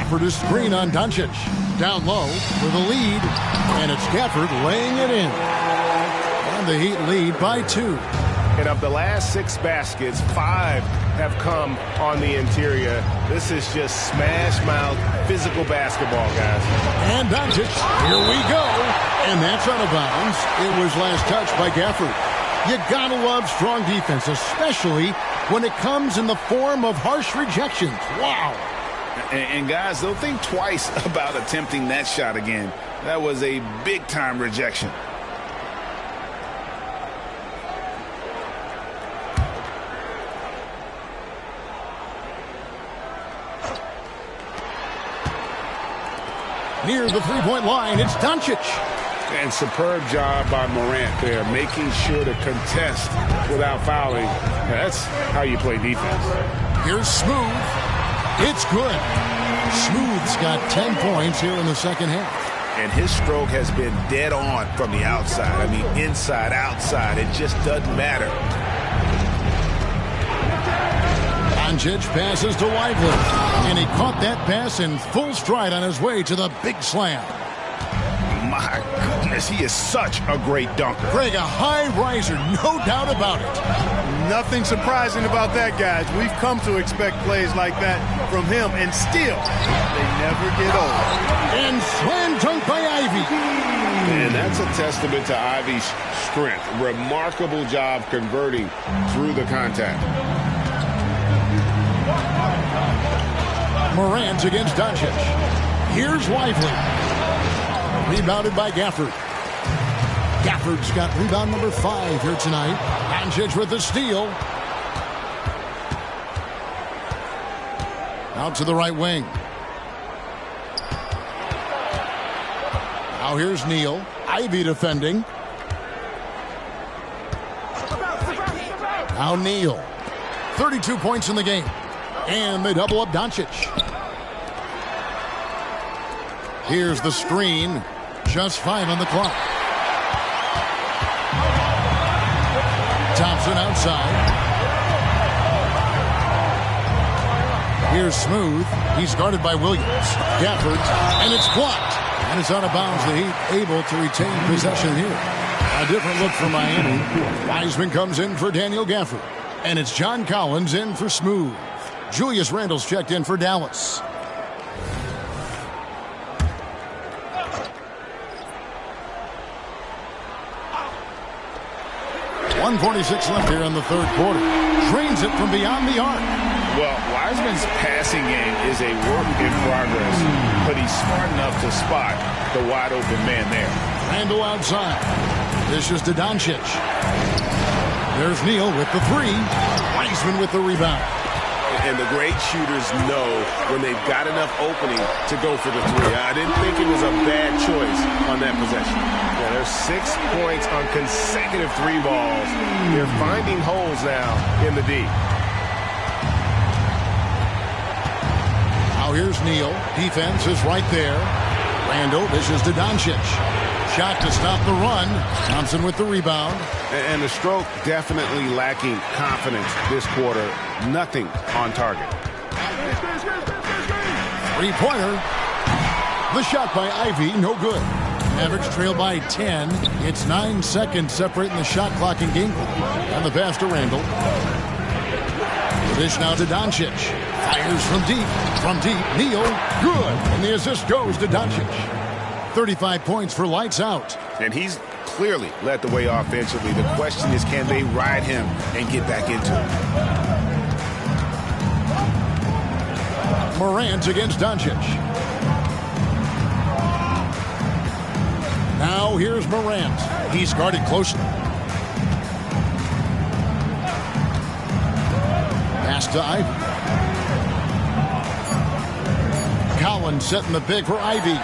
For the screen on Doncic. down low for the lead, and it's Gafford laying it in. And the Heat lead by 2. And of the last 6 baskets, 5 have come on the interior. This is just smash-mouth physical basketball, guys. And Doncic, here we go. And that's out of bounds. It was last touched by Gafford. You gotta love strong defense, especially when it comes in the form of harsh rejections. Wow. And guys, they'll think twice about attempting that shot again. That was a big-time rejection. Near the three-point line, it's Doncic. And superb job by Morant there, making sure to contest without fouling. That's how you play defense. Here's Smooth. It's good. Smooth's got 10 points here in the second half. And his stroke has been dead on from the outside. I mean, inside, outside, it just doesn't matter. Doncic passes to Lively, and he caught that pass in full stride on his way to the big slam. My goodness, he is such a great dunker. Greg, a high riser, no doubt about it. Nothing surprising about that, guys. We've come to expect plays like that from him, and still, they never get old. And slam dunk by Ivy. And that's a testament to Ivy's strength. Remarkable job converting through the contact. Morant against Doncic. Here's Lively. Rebounded by Gafford. Gafford's got rebound number 5 here tonight. Doncic with the steal. Out to the right wing. Now here's Neal. Ivy defending. Now Neal. 32 points in the game. And they double up Doncic. Here's the screen. Just 5 on the clock. Thompson outside. Here's Smooth. He's guarded by Williams. Gafford. And it's blocked. And it's out of bounds. The Heat able to retain possession here. A different look for Miami. Wiseman comes in for Daniel Gafford. And it's John Collins in for Smooth. Julius Randle's checked in for Dallas. .146 left here in the third quarter. Drains it from beyond the arc. Well, Wiseman's passing game is a work in progress, but he's smart enough to spot the wide open man there. Randle outside. This is to Doncic. There's Neal with the 3. Wiseman with the rebound. And the great shooters know when they've got enough opening to go for the 3. I didn't think it was a bad choice on that possession. Yeah, there's 6 points on consecutive 3 balls. They're finding holes now in the D. Now here's Neal. Defense is right there. Randle dishes to Doncic. Shot to stop the run. Thompson with the rebound. And the stroke definitely lacking confidence this quarter. Nothing on target. 3-pointer. The shot by Ivy, no good. Mavericks trail by 10. It's 9 seconds separating the shot clock and game clock. And the pass to Randle. The dish now to Doncic. Fires from deep. From deep. Neal. Good. And the assist goes to Doncic. 35 points for lights out. And he's clearly led the way offensively. The question is, can they ride him and get back into it? Morant against Doncic. Now here's Morant. He's guarded closely. Pass to Ivy. Collins setting the pick for Ivy.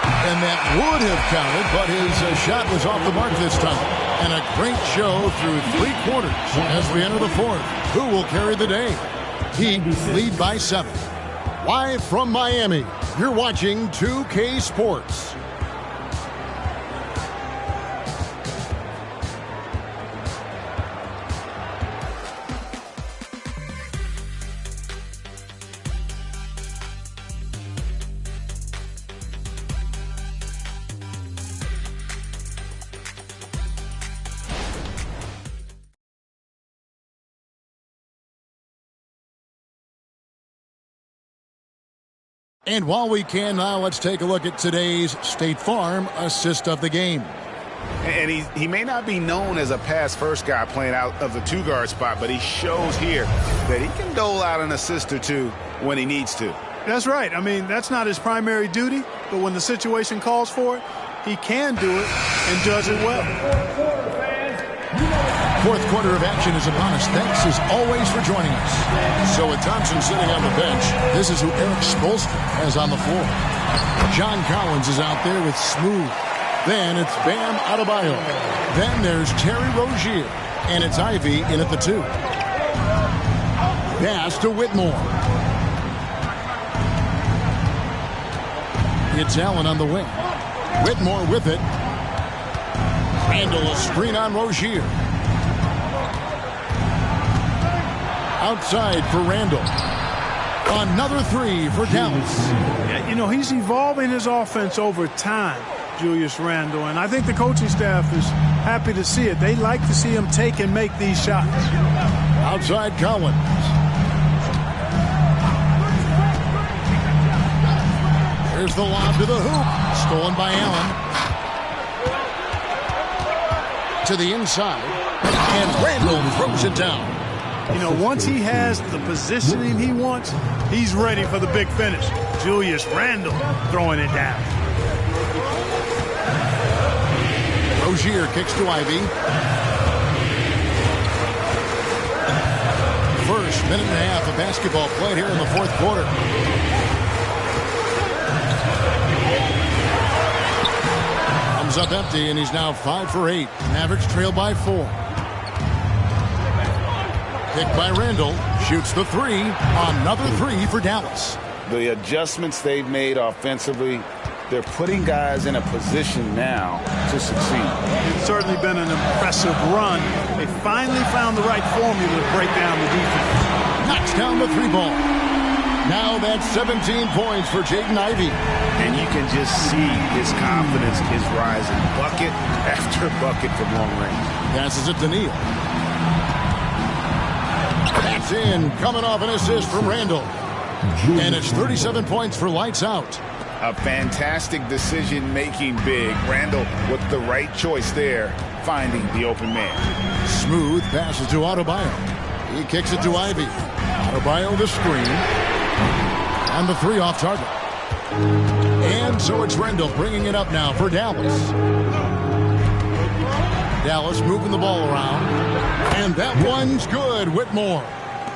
And that would have counted, but his shot was off the mark this time. And a great show through 3 quarters as we enter the 4th. Who will carry the day? Heat lead by 7. Live from Miami, you're watching 2K Sports. And while we can now, let's take a look at today's State Farm assist of the game. And he may not be known as a pass-first guy playing out of the two-guard spot, but he shows here that he can dole out an assist or two when he needs to. That's right. I mean, that's not his primary duty, but when the situation calls for it, he can do it and does it well. Fourth quarter of action is upon us. Thanks as always for joining us. So with Thompson sitting on the bench, this is who Eric Spoelstra has on the floor. John Collins is out there with Smooth. Then it's Bam Adebayo. Then there's Terry Rozier. And it's Ivy in at the 2. Pass to Whitmore. It's Allen on the wing. Whitmore with it. Randall a screen on Rozier. Outside for Randall. Another 3 for Dallas. Yeah, you know, he's evolving his offense over time, Julius Randle, and I think the coaching staff is happy to see it. They like to see him take and make these shots. Outside Collins. Here's the lob to the hoop. Stolen by Allen. To the inside. And Randall throws it down. You know, once he has the positioning he wants, he's ready for the big finish. Julius Randle throwing it down. Rozier kicks to Ivy. First minute and a half of basketball played here in the fourth quarter. Comes up empty, and he's now 5 for 8. Mavericks trail by 4. Picked by Randall. Shoots the 3. Another 3 for Dallas. The adjustments they've made offensively, they're putting guys in a position now to succeed. It's certainly been an impressive run. They finally found the right formula to break down the defense. Knocks down the 3 ball. Now that's 17 points for Jaden Ivey. And you can just see his confidence is rising. Bucket after bucket from long range. Passes it to Neal. That's in. Coming off an assist from Randall. And it's 37 points for lights out. A fantastic decision-making big. Randall with the right choice there, finding the open man. Smooth passes to Adebayo. He kicks it to Ivy. Adebayo the screen. And the 3 off target. And so it's Randall bringing it up now for Dallas. Dallas moving the ball around. And that one's good. Whitmore.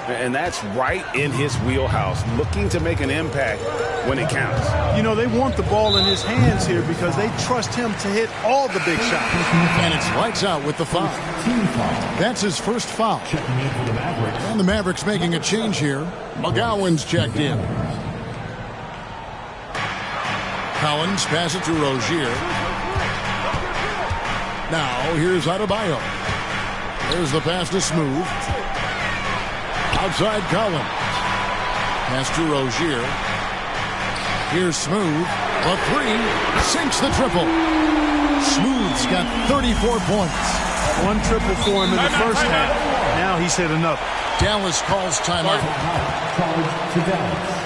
And that's right in his wheelhouse, looking to make an impact when it counts. You know, they want the ball in his hands here because they trust him to hit all the big shots. And it's lights out with the foul. That's his first foul. And the Mavericks making a change here. McGowan's checked in. Collins passes it to Rozier. Now here's Adebayo. There's the pass to Smooth. Outside Collins. Pass to Rozier. Here's Smooth. A 3. Sinks the triple. Smooth's got 34 points. 1 triple for him in the first half. Now he's hit another. Dallas calls timeout. College to Dallas.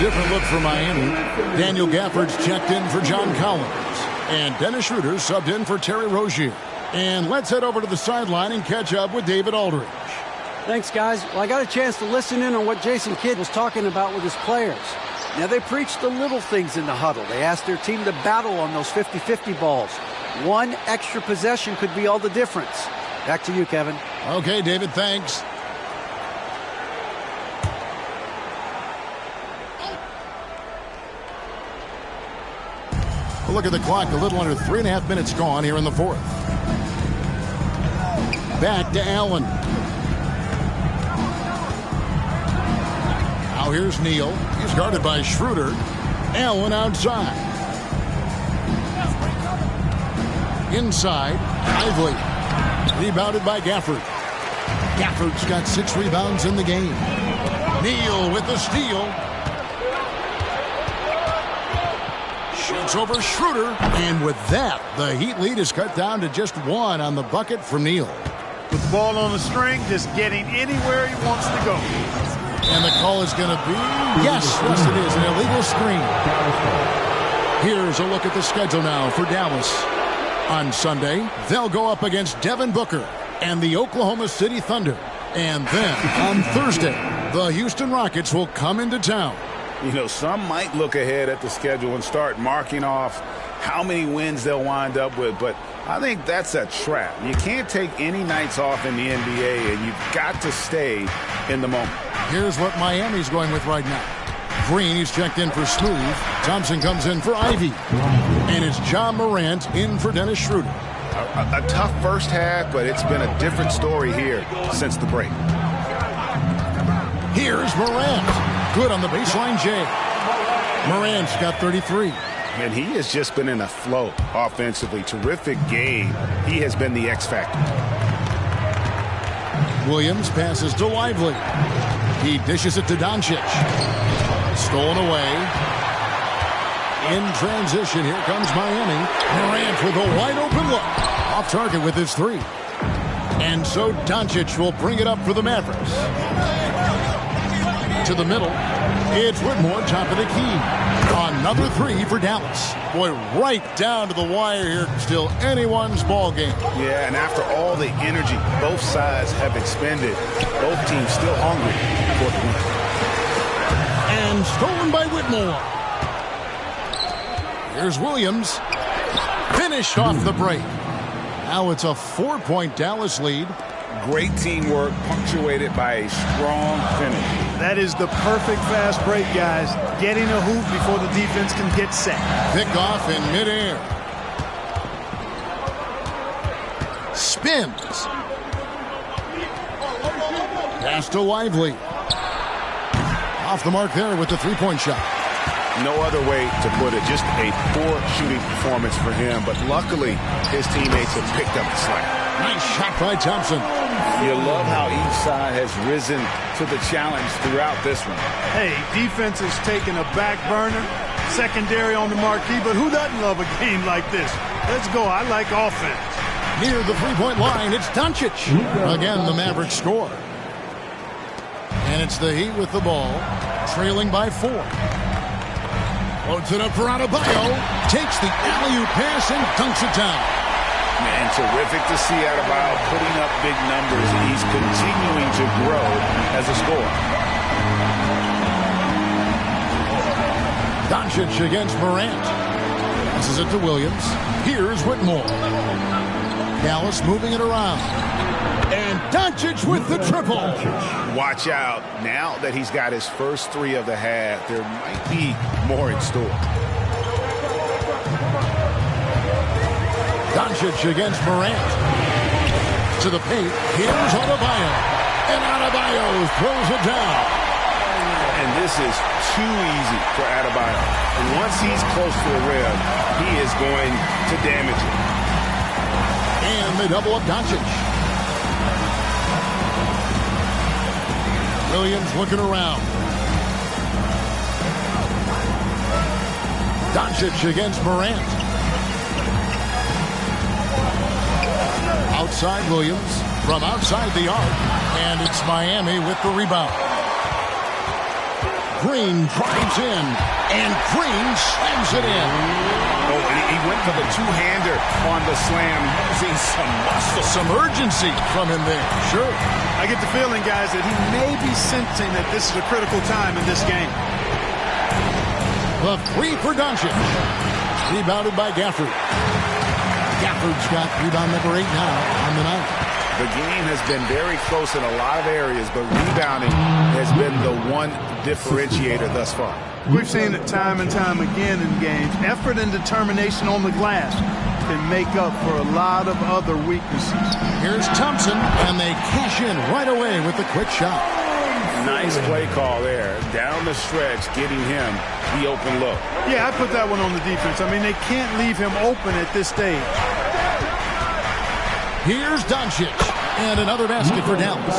different look for Miami. Daniel Gafford's checked in for John Collins. And Dennis Schroeder subbed in for Terry Rozier. And let's head over to the sideline and catch up with David Aldridge. Thanks, guys. Well, I got a chance to listen in on what Jason Kidd was talking about with his players. Now, they preached the little things in the huddle. They asked their team to battle on those 50-50 balls. One extra possession could be all the difference. Back to you, Kevin. Okay, David, thanks. Look at the clock, a little under 3.5 minutes gone here in the fourth. Back to Allen. Now here's Neal. He's guarded by Schroeder. Allen outside. Inside, Lively. Rebounded by Gafford. Gafford's got 6 rebounds in the game. Neal with the steal. Shoots over Schroeder. And with that, the Heat lead is cut down to just 1 on the bucket from Neal. With the ball on the string, just getting anywhere he wants to go. And the call is going to be, yes, it is, an illegal screen. Here's a look at the schedule now for Dallas. On Sunday, they'll go up against Devin Booker and the Oklahoma City Thunder. And then on Thursday, the Houston Rockets will come into town. You know, some might look ahead at the schedule and start marking off how many wins they'll wind up with, but I think that's a trap. You can't take any nights off in the NBA, and you've got to stay in the moment. Here's what Miami's going with right now. Green, he's checked in for Smooth. Thompson comes in for Ivy. And it's John Morant in for Dennis Schroeder. A tough first half, but it's been a different story here since the break. Here's Morant. Good on the baseline, Jay. Morant's got 33. And he has just been in a flow offensively. Terrific game. He has been the X factor. Williams passes to Lively. He dishes it to Doncic. Stolen away. In transition, here comes Miami. Morant with a wide open look. Off target with his 3. And so Doncic will bring it up for the Mavericks. To the middle. It's Whitmore, top of the key. Another 3 for Dallas. Boy, right down to the wire here. Still anyone's ball game. Yeah, and after all the energy both sides have expended, both teams still hungry for the win. And stolen by Whitmore. Here's Williams. Finished off the break. Now it's a 4-point Dallas lead. Great teamwork punctuated by a strong finish. That is the perfect fast break, guys. Getting a hoop before the defense can get set. Pickoff in midair. Spins. Pass to Lively. Off the mark there with the 3-point shot. No other way to put it. Just a poor shooting performance for him. But luckily, his teammates have picked up the slack. Nice shot by Thompson. You love how each side has risen to the challenge throughout this one. Hey, defense is taking a back burner, secondary on the marquee, but who doesn't love a game like this? Let's go. I like offense. Near the 3-point line, it's Doncic. Again, the Mavericks score. And it's the Heat with the ball, trailing by 4. Loads it up for Adebayo. Takes the alley-oop pass and dunks it down. Man, terrific to see Adebayo putting up big numbers, and he's continuing to grow as a scorer. Doncic against Morant. Passes it to Williams. Here's Whitmore. Dallas moving it around. And Doncic with the triple. Watch out. Now that he's got his first 3 of the half, there might be more in store. Doncic against Morant. To the paint. Here's Adebayo. And Adebayo throws it down. And this is too easy for Adebayo. And once he's close to the rim, he is going to damage it. And they double up Doncic. Williams looking around. Doncic against Morant. Outside Williams from outside the arc. And it's Miami with the rebound. Green drives in, and Green slams it in. Oh, and he went for the two-hander on the slam, using some muscle. Some urgency from him there. Sure. I get the feeling, guys, that he may be sensing that this is a critical time in this game. The three for Doncic. Rebounded by Gafford. Gafford's got rebound number 8 now on the night. The game has been very close in a lot of areas, but rebounding has been the one differentiator thus far. We've seen it time and time again in games. Effort and determination on the glass can make up for a lot of other weaknesses. Here's Thompson, and they cash in right away with the quick shot. Nice play call there. Down the stretch, getting him the open look. Yeah, I put that one on the defense. I mean, they can't leave him open at this stage. Here's Doncic, and another basket for Dallas.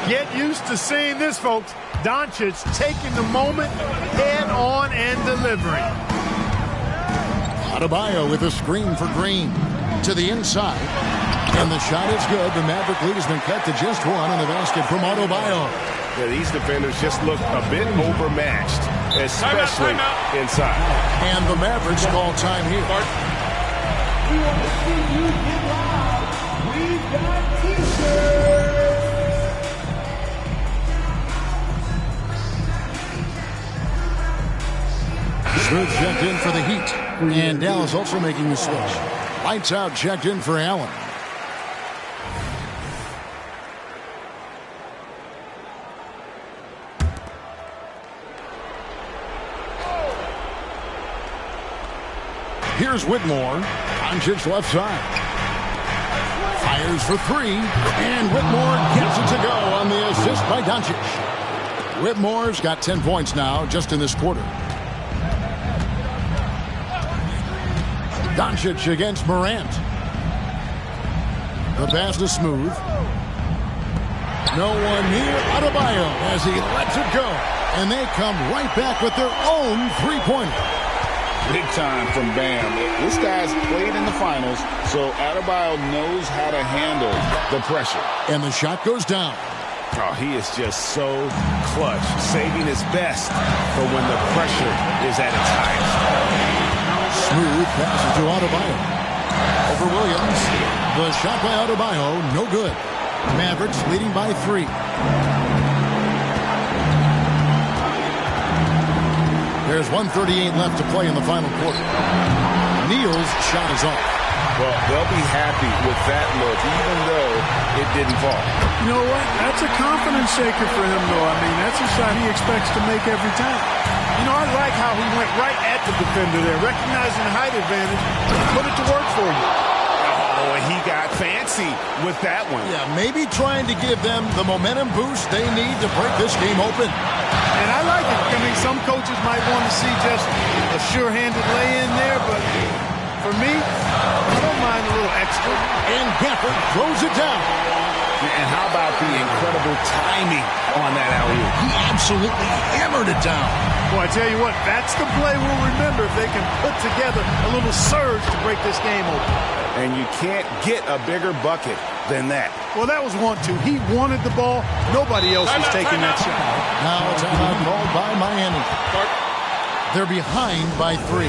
Get used to seeing this, folks. Doncic taking the moment head on and delivering. Adebayo with a screen for Green to the inside. And the shot is good. The Maverick lead has been cut to just one on the basket from Adebayo. Yeah, these defenders just look a bit overmatched, especially inside. And the Mavericks call time here. We want to see you get loud. We've got T-shirts. Smooth checked in for the Heat. And Dallas also making the switch. Lights out checked in for Allen. Here's Whitmore. Doncic left side. Fires for three. And Whitmore gets it to go on the assist by Doncic. Whitmore's got 10 points now just in this quarter. Doncic against Morant. The pass is smooth. No one near Adebayo as he lets it go. And they come right back with their own three-pointer. Big time from Bam. This guy's played in the finals, so Adebayo knows how to handle the pressure. And the shot goes down. Oh, he is just so clutch, saving his best for when the pressure is at its highest. Smooth passes to Adebayo. Over Williams. The shot by Adebayo, no good. Mavericks leading by 3. There's 1:38 left to play in the final quarter. Neal's shot is off. Well, they'll be happy with that look, even though it didn't fall. You know what? That's a confidence shaker for him, though. I mean, that's a shot he expects to make every time. You know, I like how he went right at the defender there, recognizing the height advantage, put it to work for you. Oh, and he got fancy with that one. Yeah, maybe trying to give them the momentum boost they need to break this game open. And I like it. I mean, some coaches might want to see just a sure-handed lay-in there, but for me, I don't mind a little extra. And Gafford throws it down. And how about the incredible timing on that alley-oop? He absolutely hammered it down. Well, I tell you what, that's the play we'll remember if they can put together a little surge to break this game open. And you can't get a bigger bucket than that. Well, that was 1-2. He wanted the ball. Nobody else was taking that shot. Now a timeout called by Miami. They're behind by 3.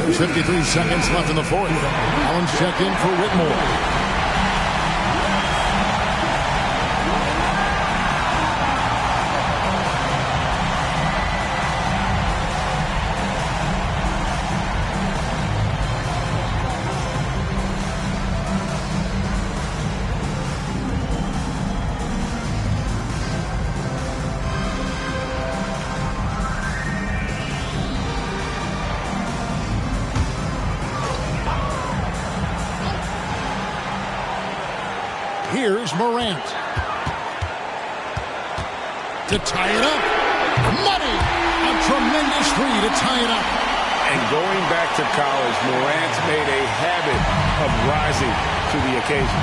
There's 53 seconds left in the fourth. Allen's checked in for Whitmore. Here's Morant. To tie it up. Money! A tremendous three to tie it up. And going back to college, Morant's made a habit of rising to the occasion.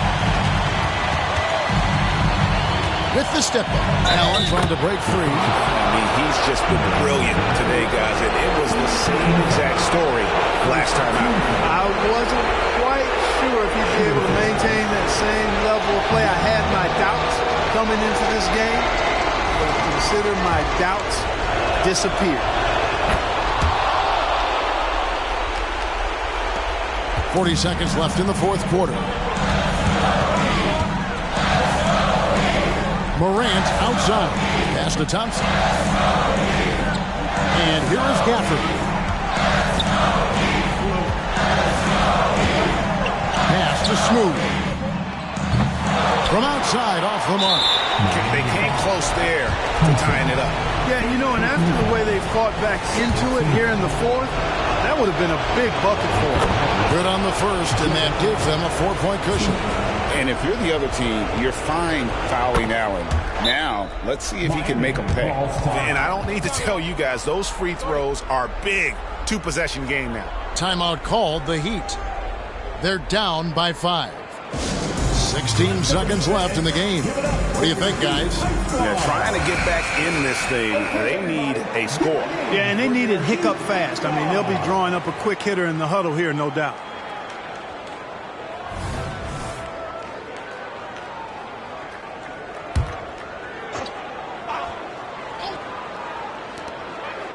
With the step up. Allen trying to break free. I mean, he's just been brilliant today, guys. And it was the same exact story last time out. I wasn't quite sure if he'd be able to maintain that same level of play. I had my doubts coming into this game, but consider my doubts disappear. 40 seconds left in the fourth quarter. Morant outside. Pass to Thompson. And here is Gafford. Pass to Smooth. From outside, off the mark. They came close there to tying it up. Yeah, you know, and after the way they fought back into it here in the fourth, that would have been a big bucket for them. Good on the first, and that gives them a 4-point cushion. And if you're the other team, you're fine fouling Allen. Now, let's see if he can make them pay. And I don't need to tell you guys, those free throws are big. 2-possession game now. Timeout called, the Heat. They're down by 5. 16 seconds left in the game. What do you think, guys? Yeah, trying to get back in this thing, they need a score. Yeah, and they need it hiccup fast. I mean, they'll be drawing up a quick hitter in the huddle here, no doubt.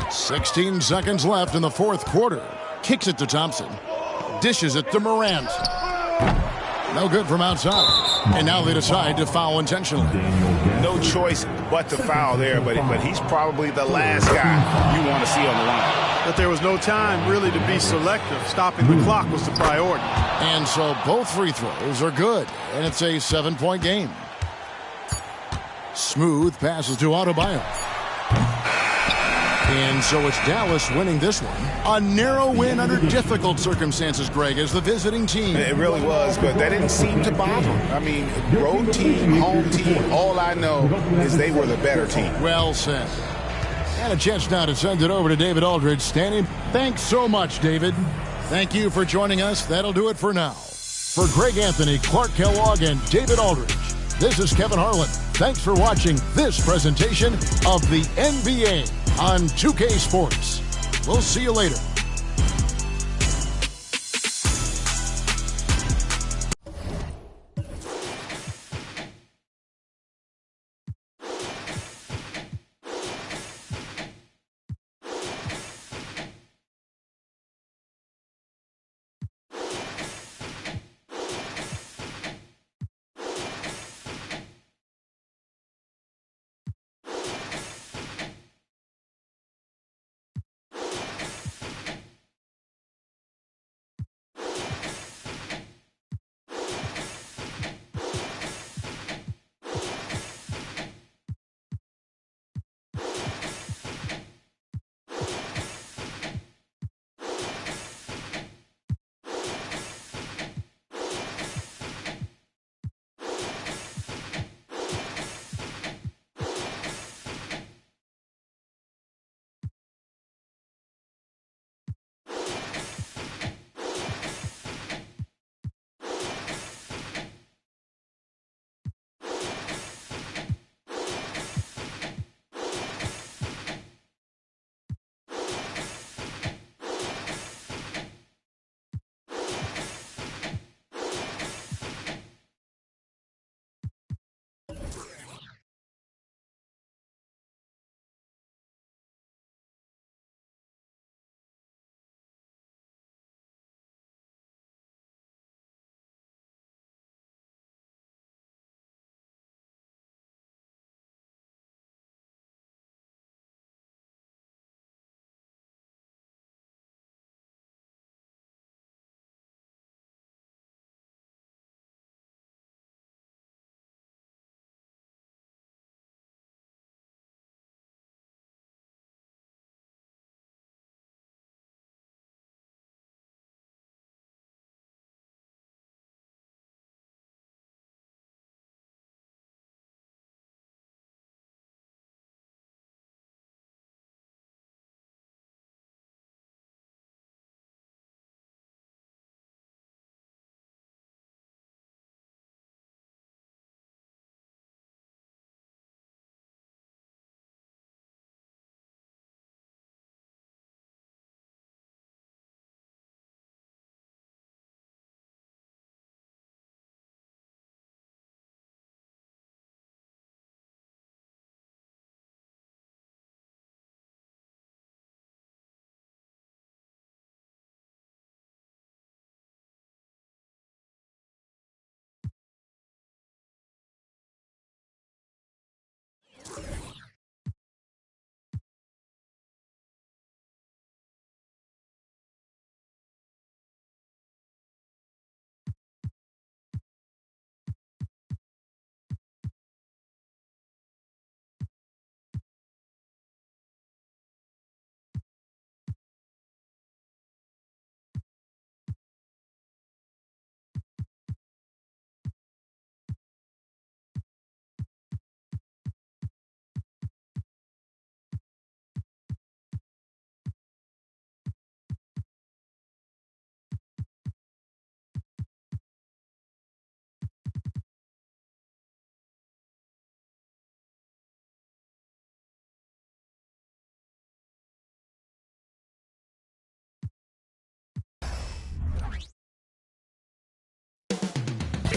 $16 seconds left in the fourth quarter. Kicks it to Thompson. Dishes it to Morant. No good from outside. And now they decide to foul intentionally. No choice but to foul there, but he's probably the last guy you want to see on the line. But there was no time really to be selective. Stopping the clock was the priority. And so both free throws are good, and it's a 7-point game. Smooth passes to Adebayo. And so it's Dallas winning this one. A narrow win under difficult circumstances, Greg, as the visiting team. It really was, but that didn't seem to bother them. I mean, road team, home team, all I know is they were the better team. Well said. And a chance now to send it over to David Aldridge. Standing. Thanks so much, David. Thank you for joining us. That'll do it for now. For Greg Anthony, Clark Kellogg, and David Aldridge, this is Kevin Harlan. Thanks for watching this presentation of the NBA on 2K Sports. We'll see you later.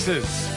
Texas.